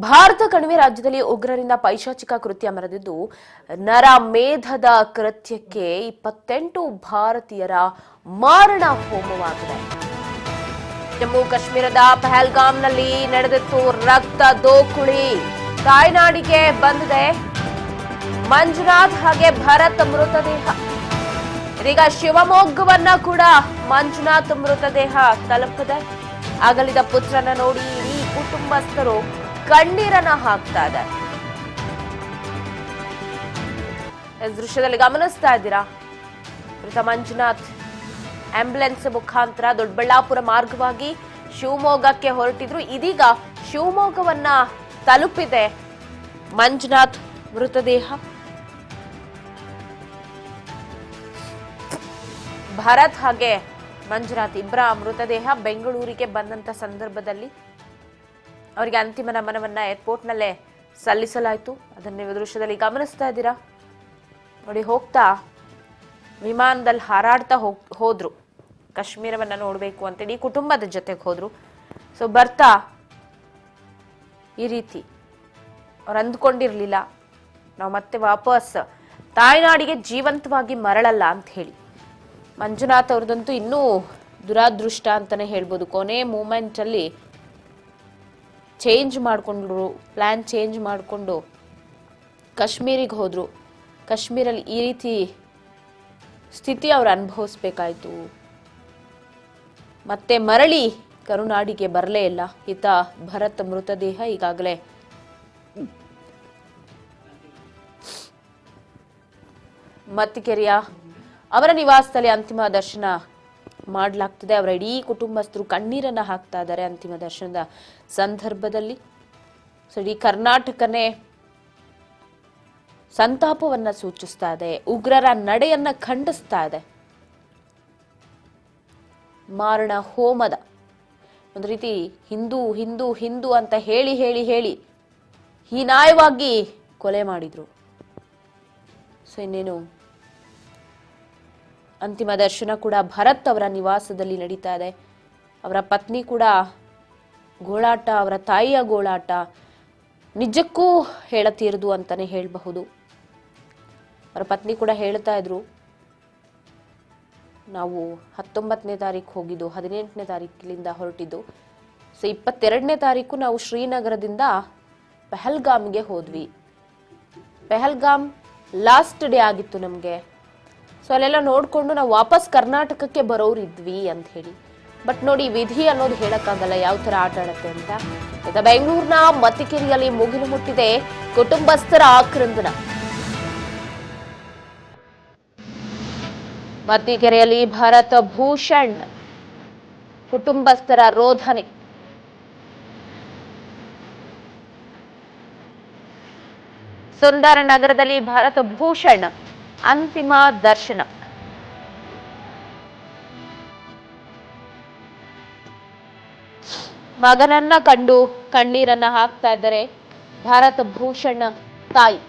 ಭಾರತ ಕಣಿವೆ ರಾಜ್ಯದಲ್ಲಿ ಉಗ್ರರಿಂದ ಪೈಶಾಚಿಕ ಕೃತ್ಯ ಮೆರೆದಿದ್ದು ನರ ಮೇಧದ ಕೃತ್ಯಕ್ಕೆ 28 ಭಾರತೀಯರ ಮಾರಣ ಹೋಮವಾಗಿದೆ. ಜಮ್ಮು ಕಾಶ್ಮೀರದ ಪಹಲ್ಗಾಮ್ನಲ್ಲಿ ನಡೆದಿತ್ತು ರಕ್ತ ದೋಕುಳಿ. ತಾಯ್ನಾಡಿಗೆ ಬಂದಿದೆ ಮಂಜುನಾಥ್ ಹಾಗೆ ಭರತ್ ಮೃತದೇಹ. ಇದೀಗ ಶಿವಮೊಗ್ಗವನ್ನ ಕೂಡ ಮಂಜುನಾಥ್ ಮೃತದೇಹ ತಲುಪಿದೆ. ಅಗಲಿದ ಪುತ್ರನ ನೋಡಿ ಇಡೀ ಕುಟುಂಬಸ್ಥರು ಕಣ್ಣೀರನ್ನ ಹಾಕ್ತಾ ಇದ್ದಾರೆ. ದೃಶ್ಯದಲ್ಲಿ ಗಮನಿಸ್ತಾ ಇದ್ದೀರಾ, ಮೃತ ಮಂಜುನಾಥ್ ಆಂಬ್ಯುಲೆನ್ಸ್ ಮುಖಾಂತರ ದೊಡ್ಡಬಳ್ಳಾಪುರ ಮಾರ್ಗವಾಗಿ ಶಿವಮೊಗ್ಗಕ್ಕೆ ಹೊರಟಿದ್ರು. ಇದೀಗ ಶಿವಮೊಗ್ಗವನ್ನ ತಲುಪಿದೆ ಮಂಜುನಾಥ್ ಮೃತದೇಹ. ಭರತ್ ಹಾಗೆ ಮಂಜುನಾಥ್ ಇಬ್ಬರ ಮೃತದೇಹ ಬೆಂಗಳೂರಿಗೆ ಬಂದಂತ ಸಂದರ್ಭದಲ್ಲಿ ಅವರಿಗೆ ಅಂತಿಮ ನಮನವನ್ನ ಏರ್ಪೋರ್ಟ್ನಲ್ಲೇ ಸಲ್ಲಿಸಲಾಯಿತು. ಅದನ್ನ ನೀವು ದೃಶ್ಯದಲ್ಲಿ ಗಮನಿಸ್ತಾ ಇದ್ದೀರಾ ನೋಡಿ. ಹೋಗ್ತಾ ವಿಮಾನದಲ್ಲಿ ಹಾರಾಡ್ತಾ ಹೋದ್ರು, ಕಾಶ್ಮೀರವನ್ನ ನೋಡ್ಬೇಕು ಅಂತೇಳಿ ಕುಟುಂಬದ ಜೊತೆಗೆ ಹೋದ್ರು. ಸೊ ಬರ್ತಾ ಈ ರೀತಿ ಅವ್ರು ಅಂದ್ಕೊಂಡಿರ್ಲಿಲ್ಲ ನಾವು ಮತ್ತೆ ವಾಪಸ್ ತಾಯ್ನಾಡಿಗೆ ಜೀವಂತವಾಗಿ ಮರಳಲ್ಲ ಅಂತ ಹೇಳಿ. ಮಂಜುನಾಥ್ ಅವ್ರದಂತೂ ಇನ್ನೂ ದುರಾದೃಷ್ಟ ಅಂತಾನೆ ಹೇಳ್ಬೋದು. ಕೊನೆ ಮೂಮೆಂಟ್ ಅಲ್ಲಿ ಚೇಂಜ್ ಮಾಡಿಕೊಂಡ್ರು, ಪ್ಲಾನ್ ಚೇಂಜ್ ಮಾಡಿಕೊಂಡು ಕಾಶ್ಮೀರಿಗೆ ಹೋದ್ರು. ಕಾಶ್ಮೀರಲ್ಲಿ ಈ ರೀತಿ ಸ್ಥಿತಿ ಅವ್ರು ಅನುಭವಿಸ್ಬೇಕಾಯ್ತು. ಮತ್ತೆ ಮರಳಿ ಕರುನಾಡಿಗೆ ಬರಲೇ ಇಲ್ಲ. ಈತ ಭರತ್ ಮೃತದೇಹ ಈಗಾಗಲೇ ಮತ್ತಿಕೆರೆಯ ಅವರ ನಿವಾಸದಲ್ಲಿ ಅಂತಿಮ ದರ್ಶನ ಮಾಡಲಾಗ್ತದೆ. ಅವರ ಇಡೀ ಕುಟುಂಬಸ್ಥರು ಕಣ್ಣೀರನ್ನ ಹಾಕ್ತಾ ಇದ್ದಾರೆ ಅಂತಿಮ ದರ್ಶನದ ಸಂದರ್ಭದಲ್ಲಿ. ಸೊ ಇಡೀ ಕರ್ನಾಟಕನೇ ಸಂತಾಪವನ್ನ ಸೂಚಿಸ್ತಾ ಇದೆ, ಉಗ್ರರ ನಡೆಯನ್ನ ಖಂಡಿಸ್ತಾ ಇದೆ. ಮಾರಣ ಹೋಮದ ಒಂದು ರೀತಿ ಹಿಂದೂ ಹಿಂದೂ ಹಿಂದೂ ಅಂತ ಹೇಳಿ ಹೇಳಿ ಹೇಳಿ ಹೀನಾಯವಾಗಿ ಕೊಲೆ ಮಾಡಿದ್ರು. ಸೊ ಇನ್ನೇನು ಅಂತಿಮ ದರ್ಶನ ಕೂಡ ಭರತ್ ಅವರ ನಿವಾಸದಲ್ಲಿ ನಡೀತಾ ಇದೆ. ಅವರ ಪತ್ನಿ ಕೂಡ ಗೋಳಾಟ, ಅವರ ತಾಯಿಯ ಗೋಳಾಟ ನಿಜಕ್ಕೂ ಹೇಳತೀರದು ಅಂತಾನೆ ಹೇಳಬಹುದು. ಅವರ ಪತ್ನಿ ಕೂಡ ಹೇಳ್ತಾ ಇದ್ರು, ನಾವು 19ನೇ ತಾರೀಕು ಹೋಗಿದ್ದು, 18ನೇ ತಾರೀಕಿನಿಂದ ಹೊರಟಿದ್ದು. ಸೊ 22ನೇ ತಾರೀಕು ನಾವು ಶ್ರೀನಗರದಿಂದ ಪಹಲ್ಗಾಮ್ಗೆ ಹೋದ್ವಿ. ಪಹಲ್ಗಾಮ್ ಲಾಸ್ಟ್ ಡೇ ಆಗಿತ್ತು ನಮಗೆ. ಸೊ ಅಲ್ಲೆಲ್ಲ ನೋಡ್ಕೊಂಡು ನಾವು ವಾಪಸ್ ಕರ್ನಾಟಕಕ್ಕೆ ಬರೋರಿದ್ವಿ ಅಂತ ಹೇಳಿ. ಬಟ್ ನೋಡಿ, ವಿಧಿ ಅನ್ನೋದು ಹೇಳಕ್ಕಾಗಲ್ಲ ಯಾವ ತರ ಆಟ ಆಡತ್ತೆ ಅಂತ. ಬೆಂಗಳೂರಿನ ಮತ್ತಿಕೆರೆಯಲ್ಲಿ ಮುಗಿಲು ಮುಟ್ಟಿದೆ ಕುಟುಂಬಸ್ಥರ ಆಕ್ರಂದನ. ಮತ್ತಿಕೆರೆಯಲ್ಲಿ ಭರತ್ ಭೂಷಣ್ ಕುಟುಂಬಸ್ಥರ ರೋಧನೆ. ಸುಂದರ ನಗರದಲ್ಲಿ ಭರತ್ ಭೂಷಣ್ ಅಂತಿಮ ದರ್ಶನ. ಮಗನನ್ನ ಕಂಡು ಕಣ್ಣೀರನ್ನ ಹಾಕ್ತಾ ಇದ್ದಾರೆ ಭರತ್ ಭೂಷಣ್ ತಾಯಿ.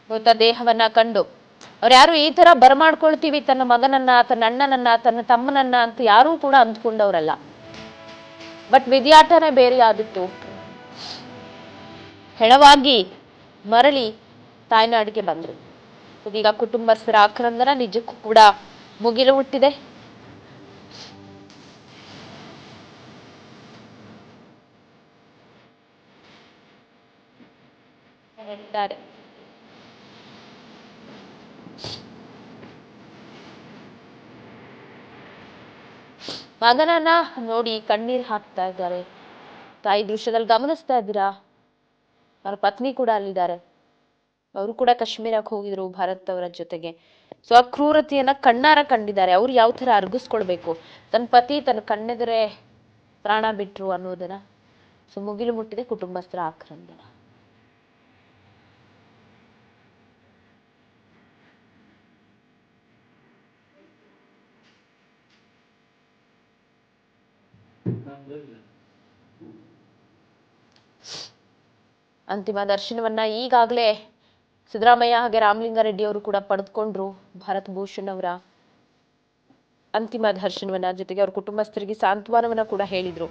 ಮೃತದೇಹವನ್ನ ಕಂಡು ಅವ್ರು ಯಾರು ಈ ತರ ಬರಮಾಡ್ಕೊಳ್ತೀವಿ ತನ್ನ ಮಗನನ್ನ, ತನ್ನ ಅಣ್ಣನನ್ನ, ತನ್ನ ತಮ್ಮನನ್ನ ಅಂತ ಯಾರೂ ಕೂಡ ಅಂದ್ಕೊಂಡವ್ರಲ್ಲ. ಬಟ್ ವಿಧಿಯಾಟನೇ ಬೇರೆ ಆದಿತ್ತು. ಹೆಣವಾಗಿ ಮರಳಿ ತಾಯ್ನಾಡಿಗೆ ಬಂದ್ರು. ಇದೀಗ ಕುಟುಂಬಸ್ಥರ ಆಕ್ರಂದನ ನಿಜಕ್ಕೂ ಕೂಡ ಮುಗಿಲು ಮುಟ್ಟಿದೆ. ಮಗನನ್ನ ನೋಡಿ ಕಣ್ಣೀರ್ ಹಾಕ್ತಾ ಇದ್ದಾರೆ ತಾಯಿ. ದೃಶ್ಯದಲ್ಲಿ ಗಮನಿಸ್ತಾ ಇದ್ದೀರಾ, ಅವ್ರ ಪತ್ನಿ ಕೂಡ ಅಲ್ಲಿದ್ದಾರೆ. ಅವರು ಕೂಡ ಕಾಶ್ಮೀರಕ್ಕೆ ಹೋಗಿದ್ರು ಭಾರತ್ ಅವರ ಜೊತೆಗೆ. ಸೊ ಆ ಕ್ರೂರತೆಯನ್ನ ಕಣ್ಣಾರ ಕಂಡಿದ್ದಾರೆ. ಅವ್ರು ಯಾವ ತರ ಅರ್ಗಿಸ್ಕೊಳ್ಬೇಕು, ತನ್ನ ಪತಿ ತನ್ನ ಕಣ್ಣೆದುರೇ ಪ್ರಾಣ ಬಿಟ್ರು ಅನ್ನೋದನ್ನ. ಸೊ ಮುಗಿಲು ಮುಟ್ಟಿದೆ ಕುಟುಂಬಸ್ಥರ ಆಕ್ರಂದನ. ಅಂತಿಮ ದರ್ಶನವನ್ನ ಈಗಾಗಲೇ ಸಿದ್ದರಾಮಯ್ಯ ಹಾಗೆ ರಾಮಲಿಂಗಾರೆಡ್ಡಿ ಅವರು ಕೂಡ ಪಡೆದುಕೊಂಡ್ರು ಭರತ್ ಭೂಷಣ್ ಅವರ ಅಂತಿಮ ದರ್ಶನವನ್ನ, ಜೊತೆಗೆ ಅವ್ರ ಕುಟುಂಬಸ್ಥರಿಗೆ ಸಾಂತ್ವನವನ್ನ ಕೂಡ ಹೇಳಿದ್ರು.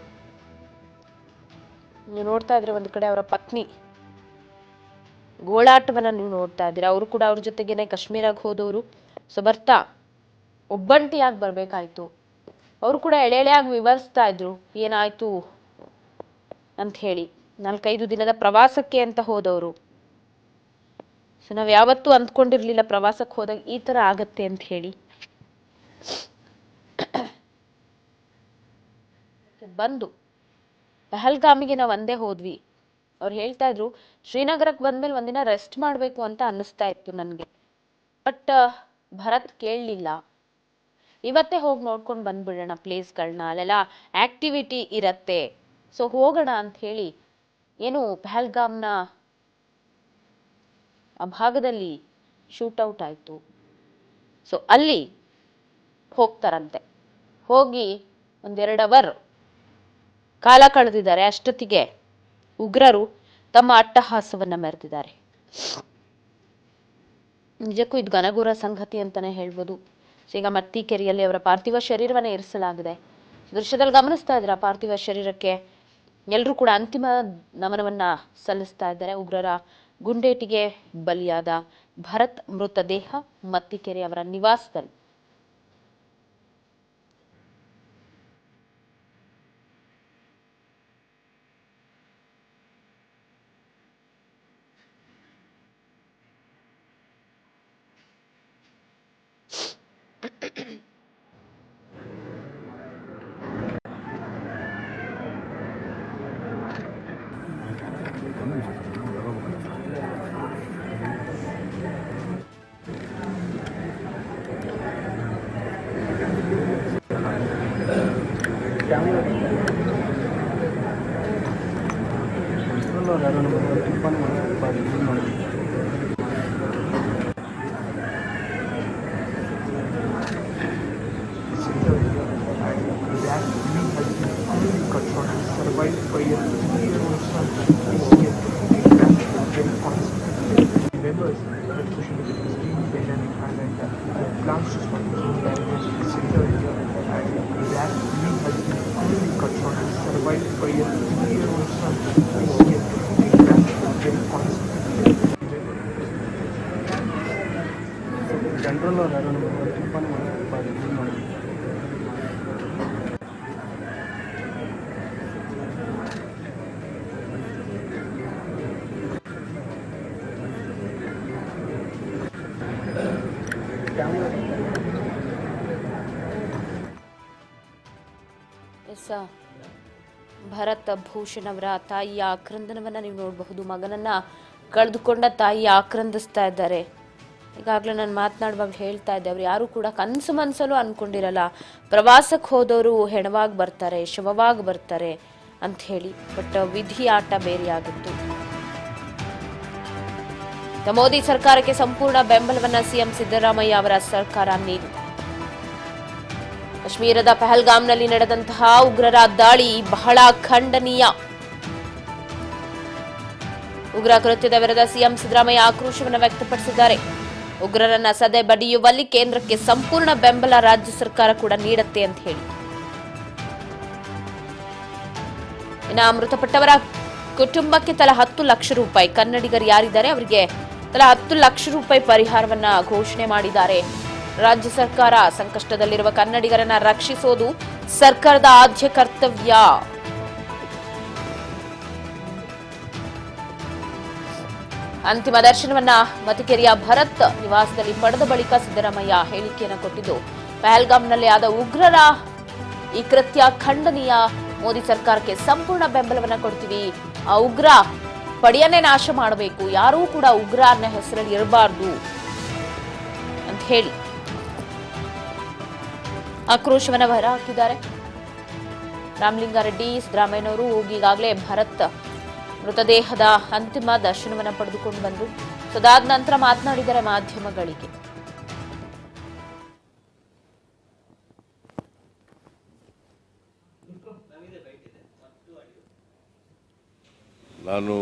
ನೀವು ನೋಡ್ತಾ ಇದ್ರೆ ಒಂದು ಕಡೆ ಅವರ ಪತ್ನಿ ಗೋಳಾಟವನ್ನ ನೀವು ನೋಡ್ತಾ ಇದ್ದೀರಾ. ಅವರು ಕೂಡ ಅವ್ರ ಜೊತೆಗೇನೆ ಕಾಶ್ಮೀರಕ್ಕೆ ಹೋದವರು. ಸೊ ಬರ್ತಾ ಒಬ್ಬಂಟಿಯಾಗಿ ಬರ್ಬೇಕಾಯ್ತು. ಅವರು ಕೂಡ ಎಳೆಯಾಗಿ ವಿವರಿಸ್ತಾ ಇದ್ರು ಏನಾಯ್ತು ಅಂತ ಹೇಳಿ. 4-5 ದಿನದ ಪ್ರವಾಸಕ್ಕೆ ಅಂತ ಹೋದವರು. ಸೊ ನಾವ್ ಯಾವತ್ತೂ ಅಂದ್ಕೊಂಡಿರ್ಲಿಲ್ಲ ಪ್ರವಾಸಕ್ಕೆ ಹೋದಾಗ ಈ ತರ ಆಗತ್ತೆ ಅಂತ ಹೇಳಿ. ಬಂದು ಪಹಲ್ಗಾಮಿಗೆ ನಾವು ಒಂದೇ ಹೋದ್ವಿ. ಅವ್ರು ಹೇಳ್ತಾ ಇದ್ರು ಶ್ರೀನಗರಕ್ಕೆ ಬಂದ್ಮೇಲೆ ಒಂದಿನ ರೆಸ್ಟ್ ಮಾಡ್ಬೇಕು ಅಂತ ಅನ್ನಿಸ್ತಾ ಇತ್ತು ನನ್ಗೆ. ಬಟ್ ಭರತ್ ಕೇಳಲಿಲ್ಲ. ಇವತ್ತೇ ಹೋಗಿ ನೋಡ್ಕೊಂಡು ಬಂದ್ಬಿಡೋಣ ಪ್ಲೇಸ್ಗಳನ್ನ, ಅಲ್ಲೆಲ್ಲ ಆಕ್ಟಿವಿಟಿ ಇರತ್ತೆ, ಸೊ ಹೋಗೋಣ ಅಂತ ಹೇಳಿ ಏನು ಪಹಲ್ಗಾಮ್ನ ಆ ಭಾಗದಲ್ಲಿ ಶೂಟೌಟ್ ಆಯ್ತು. ಸೊ ಅಲ್ಲಿ ಹೋಗ್ತಾರಂತೆ. ಹೋಗಿ 1-2 ಅವರ್ ಕಾಲ ಕಳೆದಿದ್ದಾರೆ. ಅಷ್ಟೊತ್ತಿಗೆ ಉಗ್ರರು ತಮ್ಮ ಅಟ್ಟಹಾಸವನ್ನ ಮೆರೆದಿದ್ದಾರೆ. ನಿಜಕ್ಕೂ ಇದು ಘನಘೋರ ಸಂಗತಿ ಅಂತಾನೆ ಹೇಳ್ಬೋದು. ಈಗ ಮತ್ತಿಕೆರೆಯಲ್ಲಿ ಅವರ ಪಾರ್ಥಿವ ಶರೀರವನ್ನ ಇರಿಸಲಾಗಿದೆ. ದೃಶ್ಯದಲ್ಲಿ ಗಮನಿಸ್ತಾ ಇದ್ರ ಪಾರ್ಥಿವ ಶರೀರಕ್ಕೆ ಎಲ್ಲರೂ ಕೂಡ ಅಂತಿಮ ನಮನವನ್ನ ಸಲ್ಲಿಸ್ತಾ ಇದ್ದಾರೆ. ಉಗ್ರರ ಗುಂಡೇಟಿಗೆ ಬಲಿಯಾದ ಭರತ್ ಮೃತದೇಹ ಮತ್ತಿಕೆರೆ ಅವರ ನಿವಾಸದಲ್ಲಿ. ಭರತ್ ಭೂಷಣ್ ಅವರ ತಾಯಿಯ ಆಕ್ರಂದನವನ್ನ ನೀವು ನೋಡಬಹುದು. ಮಗನನ್ನ ಕಳೆದುಕೊಂಡ ತಾಯಿ ಆಕ್ರಂದಿಸ್ತಾ ಇದ್ದಾರೆ. ಈಗಾಗಲೇ ನಾನು ಮಾತನಾಡುವಾಗ ಹೇಳ್ತಾ ಇದ್ದೆ, ಅವ್ರು ಯಾರು ಕೂಡ ಕನಸು ಮನಸ್ಸಲ್ಲೂ ಅನ್ಕೊಂಡಿರಲ್ಲ ಪ್ರವಾಸಕ್ಕೆ ಹೋದವರು ಹೆಣವಾಗಿ ಬರ್ತಾರೆ, ಶವವಾಗಿ ಬರ್ತಾರೆ ಅಂತ ಹೇಳಿ. ಬಟ್ ವಿಧಿ ಆಟ ಬೇರೆಯಾಗಿತ್ತು. ಮೋದಿ ಸರ್ಕಾರಕ್ಕೆ ಸಂಪೂರ್ಣ ಬೆಂಬಲವನ್ನ ಸಿಎಂ ಸಿದ್ದರಾಮಯ್ಯ ಅವರ ಸರ್ಕಾರ ನೀಡಿದೆ. ಕಾಶ್ಮೀರದ ಪಹಲ್ಗಾಮ್ನಲ್ಲಿ ನಡೆದಂತಹ ಉಗ್ರರ ದಾಳಿ ಬಹಳ ಖಂಡನೀಯ. ಉಗ್ರ ಕೃತ್ಯದ ವಿರುದ್ಧ ಸಿಎಂ ಸಿದ್ದರಾಮಯ್ಯ ಆಕ್ರೋಶವನ್ನು ವ್ಯಕ್ತಪಡಿಸಿದ್ದಾರೆ. ಉಗ್ರರನ್ನ ಸದೆ ಬಡಿಯುವಲ್ಲಿ ಕೇಂದ್ರಕ್ಕೆ ಸಂಪೂರ್ಣ ಬೆಂಬಲ ರಾಜ್ಯ ಸರ್ಕಾರ ಕೂಡ ನೀಡುತ್ತೆ ಅಂತ ಹೇಳಿ. ಇನ್ನು ಮೃತಪಟ್ಟವರ ಕುಟುಂಬಕ್ಕೆ ತಲಾ 10 ಲಕ್ಷ ರೂಪಾಯಿ, ಕನ್ನಡಿಗರು ಯಾರಿದ್ದಾರೆ ಅವರಿಗೆ ತಲಾ 10 ಲಕ್ಷ ರೂಪಾಯಿ ಪರಿಹಾರವನ್ನ ಘೋಷಣೆ ಮಾಡಿದ್ದಾರೆ ರಾಜ್ಯ ಸರ್ಕಾರ. ಸಂಕಷ್ಟದಲ್ಲಿರುವ ಕನ್ನಡಿಗರನ್ನ ರಕ್ಷಿಸೋದು ಸರ್ಕಾರದ ಆದ್ಯ ಕರ್ತವ್ಯ. ಅಂತಿಮ ದರ್ಶನವನ್ನ ಮತಿಕೆರೆಯ ಭರತ್ ನಿವಾಸದಲ್ಲಿ ಪಡೆದ ಬಳಿಕ ಸಿದ್ದರಾಮಯ್ಯ ಹೇಳಿಕೆಯನ್ನು ಕೊಟ್ಟಿದ್ದು, ಪಹಲ್ಗಾಮ್ನಲ್ಲಿ ಆದ ಉಗ್ರರ ಈ ಕೃತ್ಯ ಖಂಡನೀಯ. ಮೋದಿ ಸರ್ಕಾರಕ್ಕೆ ಸಂಪೂರ್ಣ ಬೆಂಬಲವನ್ನ ಕೊಡ್ತೀವಿ. ಆ ಉಗ್ರ ಪಡೆಯನ್ನೇ ನಾಶ ಮಾಡಬೇಕು, ಯಾರೂ ಕೂಡ ಉಗ್ರ ಅನ್ನೋ ಹೆಸರಲ್ಲಿ ಇರಬಾರ್ದು ಅಂತ ಹೇಳಿ ಆಕ್ರೋಶವನ್ನ ಹೊರಹಾಕಿದ್ದಾರೆ. ರಾಮಲಿಂಗಾರೆಡ್ಡಿ, ಸಿದ್ದರಾಮಯ್ಯನವರು ಈಗಾಗಲೇ ಭರತ್ ಮೃತದೇಹದ ಅಂತಿಮ ದರ್ಶನವನ್ನ ಪಡೆದುಕೊಂಡು ಬಂದು ಅದಾದ ನಂತರ ಮಾತನಾಡಿದರೆ ಮಾಧ್ಯಮಗಳಿಗೆ. ನಾನು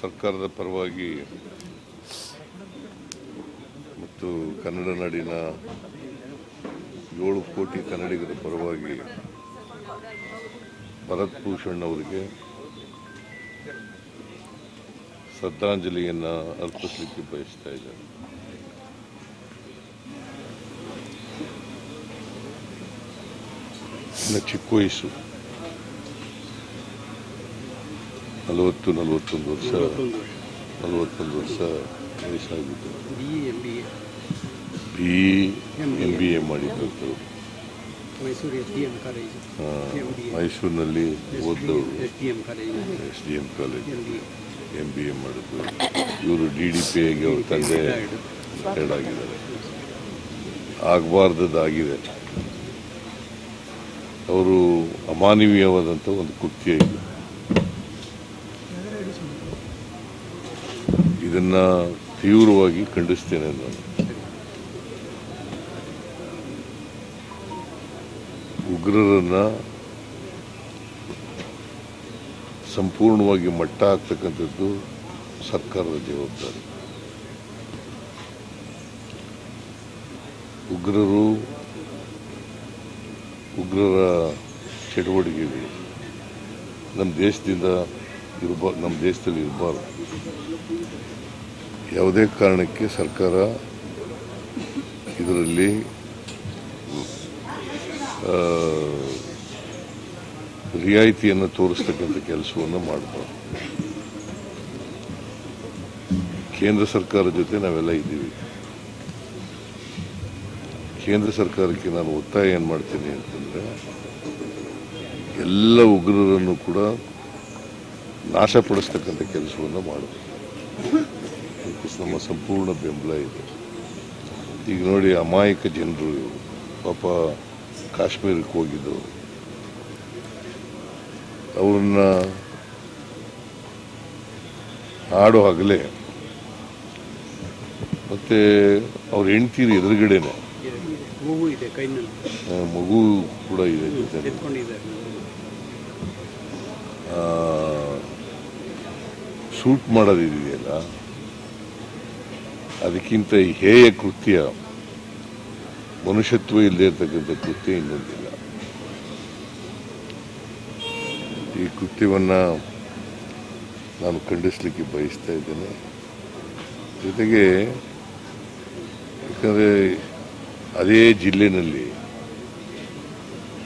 ಸರ್ಕಾರದ ಪರವಾಗಿ ಮತ್ತು ಕನ್ನಡ ನಾಡಿನ 7 ಕೋಟಿ ಕನ್ನಡಿಗರ ಪರವಾಗಿ ಭರತ್ ಭೂಷಣ್ ಅವರಿಗೆ ಶ್ರದ್ಧಾಂಜಲಿಯನ್ನು ಅರ್ಪಿಸಲಿಕ್ಕೆ ಬಯಸ್ತಾ ಇದ್ದಾರೆ. ಇನ್ನು ಚಿಕ್ಕ ವಯಸ್ಸು 41 ವರ್ಷ ವಯಸ್ಸಾಗಿತ್ತು. BE ಮಾಡಿದ್ದು ಮೈಸೂರಿನಲ್ಲಿ ಓದ್ದವರು, SDM ಕಾಲೇಜ್ MBA ಮಾಡಿದ್ದು. ಇವರು DDPIಗೆ ಅವ್ರ ತಂದೆ ರಿಟೈರ್ಡ್ ಆಗಿದ್ದಾರೆ. ಆಗಬಾರ್ದಾಗಿದೆ. ಅವರು ಅಮಾನವೀಯವಾದಂಥ ಒಂದು ಕೃತ್ಯ ಇದು. ಇದನ್ನ ತೀವ್ರವಾಗಿ ಖಂಡಿಸ್ತೇನೆ ನಾನು. ಉಗ್ರರನ್ನ ಸಂಪೂರ್ಣವಾಗಿ ಮಟ್ಟ ಹಾಕ್ತಕ್ಕಂಥದ್ದು ಸರ್ಕಾರದ ಜವಾಬ್ದಾರಿ. ಉಗ್ರರ ಚಟುವಟಿಕೆಗಳು ನಮ್ಮ ದೇಶದಲ್ಲಿ ಇರಬಾರ್ದು. ಯಾವುದೇ ಕಾರಣಕ್ಕೆ ಸರ್ಕಾರ ಇದರಲ್ಲಿ ರಿಯಾಯಿತಿಯನ್ನು ತೋರಿಸ್ತಕ್ಕಂಥ ಕೆಲಸವನ್ನು ಮಾಡಬಾರ್ದು. ಕೇಂದ್ರ ಸರ್ಕಾರದ ಜೊತೆ ನಾವೆಲ್ಲ ಇದ್ದೀವಿ. ಕೇಂದ್ರ ಸರ್ಕಾರಕ್ಕೆ ನಾನು ಒತ್ತಾಯ ಏನು ಮಾಡ್ತೀನಿ ಅಂತಂದರೆ, ಎಲ್ಲ ಉಗ್ರರನ್ನು ಕೂಡ ನಾಶಪಡಿಸ್ತಕ್ಕಂಥ ಕೆಲಸವನ್ನು ಮಾಡಬೇಕು. ನಮ್ಮ ಸಂಪೂರ್ಣ ಬೆಂಬಲ ಇದೆ. ಈಗ ನೋಡಿ, ಅಮಾಯಕ ಜನರು ಪಾಪ ಕಾಶ್ಮೀರಕ್ಕೆ ಹೋಗಿದ್ದವರು, ಅವ್ರನ್ನ ಹಾಡು ಹಗಲೇ ಮತ್ತೆ ಅವ್ರ ಹೆಂಡ್ತೀರಿ ಎದುರುಗಡೆನೆ ಮಗು ಕೂಡ ಇದೆ ಜೊತೆ. ಶೂಟ್ ಮಾಡೋದಿದೆಯಲ್ಲ, ಅದಕ್ಕಿಂತ ಹೇಯ ಕೃತ್ಯ, ಮನುಷ್ಯತ್ವ ಇಲ್ಲದೆ ಇರತಕ್ಕಂಥ ಕೃತ್ಯ ಇನ್ನೊಂದಿಲ್ಲ. ಈ ಕೃತ್ಯವನ್ನು ನಾನು ಖಂಡಿಸಲಿಕ್ಕೆ ಬಯಸ್ತಾ ಇದ್ದೇನೆ. ಜೊತೆಗೆ ಯಾಕಂದರೆ ಅದೇ ಜಿಲ್ಲೆಯಲ್ಲಿ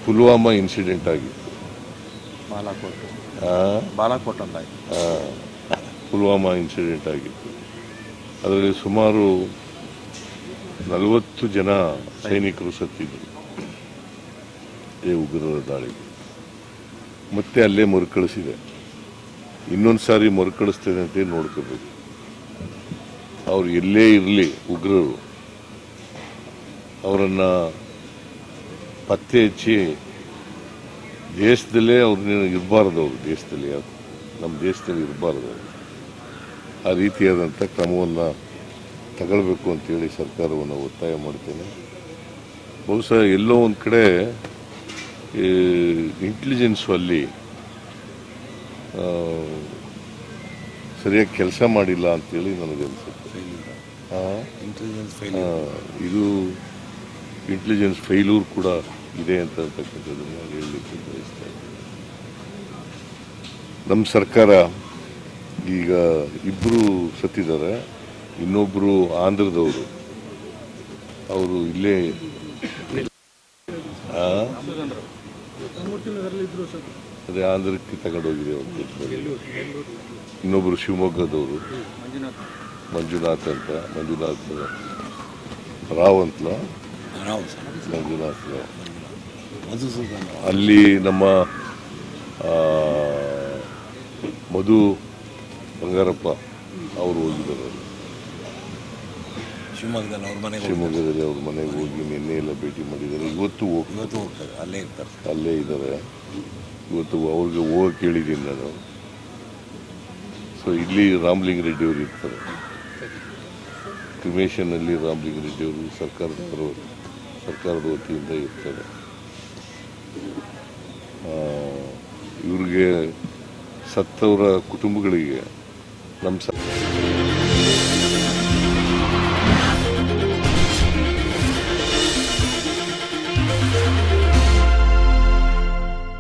ಪುಲ್ವಾಮಾ ಇನ್ಸಿಡೆಂಟ್ ಆಗಿತ್ತು. ಬಾಲಾಕೋಟ್ ಅಂತ ಪುಲ್ವಾಮಾ ಇನ್ಸಿಡೆಂಟ್ ಆಗಿತ್ತು. ಅದರಲ್ಲಿ ಸುಮಾರು 40 ಜನ ಸೈನಿಕರು ಸತ್ತಿದ್ರು ಈ ಉಗ್ರರ ದಾಳಿಗೆ. ಮತ್ತೆ ಅಲ್ಲೇ ಮರುಕಳಿಸಿದೆ. ಇನ್ನೊಂದು ಸಾರಿ ಮರುಕಳಿಸ್ತೇನೆ ಅಂತ ನೋಡ್ಕೋಬೇಕು. ಅವ್ರು ಎಲ್ಲೇ ಇರಲಿ, ಉಗ್ರರು ಅವರನ್ನು ಪತ್ತೆ ಹಚ್ಚಿ ದೇಶದಲ್ಲೇ ಅವ್ರನ್ನ ಇರಬಾರ್ದು. ಅವರು ದೇಶದಲ್ಲಿ, ನಮ್ಮ ದೇಶದಲ್ಲಿ ಇರಬಾರ್ದು. ಆ ರೀತಿಯಾದಂಥ ಕ್ರಮವನ್ನು ತಗೊಳ್ಬೇಕು ಅಂತೇಳಿ ಸರ್ಕಾರವನ್ನು ಒತ್ತಾಯ ಮಾಡ್ತೇನೆ. ಬಹುಶಃ ಎಲ್ಲೋ ಒಂದು ಕಡೆ ಇಂಟೆಲಿಜೆನ್ಸು ಅಲ್ಲಿ ಸರಿಯಾಗಿ ಕೆಲಸ ಮಾಡಿಲ್ಲ ಅಂತೇಳಿ ನನಗನ್ಸುತ್ತೆ. ಇದು ಇಂಟೆಲಿಜೆನ್ಸ್ ಫೈಲೂರ್ ಕೂಡ ಇದೆ ಅಂತಕ್ಕಂಥದ್ದನ್ನು ಹೇಳಲಿಕ್ಕೆ ಬಯಸ್ತಾ ಇದ್ದೀನಿ. ನಮ್ಮ ಸರ್ಕಾರ ಈಗ 2 ಸತ್ತಿದ್ದಾರೆ. ಇನ್ನೊಬ್ಬರು ಆಂಧ್ರದವರು, ಅವರು ಇಲ್ಲೇ ಅದೇ ಆಂಧ್ರಕ್ಕೆ ತಗೊಂಡೋಗಿದೆ ಅವರು. ಇನ್ನೊಬ್ಬರು ಶಿವಮೊಗ್ಗದವರು, ಮಂಜುನಾಥ್ ರಾವ್ ಅಂತಲ, ಮಂಜುನಾಥ್ ರಾವ್. ಅಲ್ಲಿ ನಮ್ಮ ಮಧು ಬಂಗಾರಪ್ಪ ಅವರು ಹೋಗಿದ್ದಾರೆ. ಶಿವಮೊಗ್ಗದಲ್ಲಿ ಅವ್ರ ಮನೆಗೆ ಹೋಗಿ ನಿನ್ನೆ ಎಲ್ಲ ಭೇಟಿ ಮಾಡಿದ್ದಾರೆ. ಇವತ್ತು ಹೋಗ್ತಾರೆ, ಅಲ್ಲೇ ಇದ್ದಾರೆ. ಇವತ್ತು ಅವ್ರಿಗೆ ಹೋಗಕ್ಕೆ ಹೇಳಿದ್ದೀನಿ ನಾನು. ಸೊ ಇಲ್ಲಿ ರಾಮಲಿಂಗ ರೆಡ್ಡಿ ಅವರು ಇರ್ತಾರೆ. ಕ್ರಿಮೇಷನ್ನಲ್ಲಿ ರಾಮಲಿಂಗ ರೆಡ್ಡಿ ಅವರು ಸರ್ಕಾರದ ವತಿಯಿಂದ ಇರ್ತಾರೆ. ಇವ್ರಿಗೆ ಸತ್ತವರ ಕುಟುಂಬಗಳಿಗೆ ನಮ್ಮ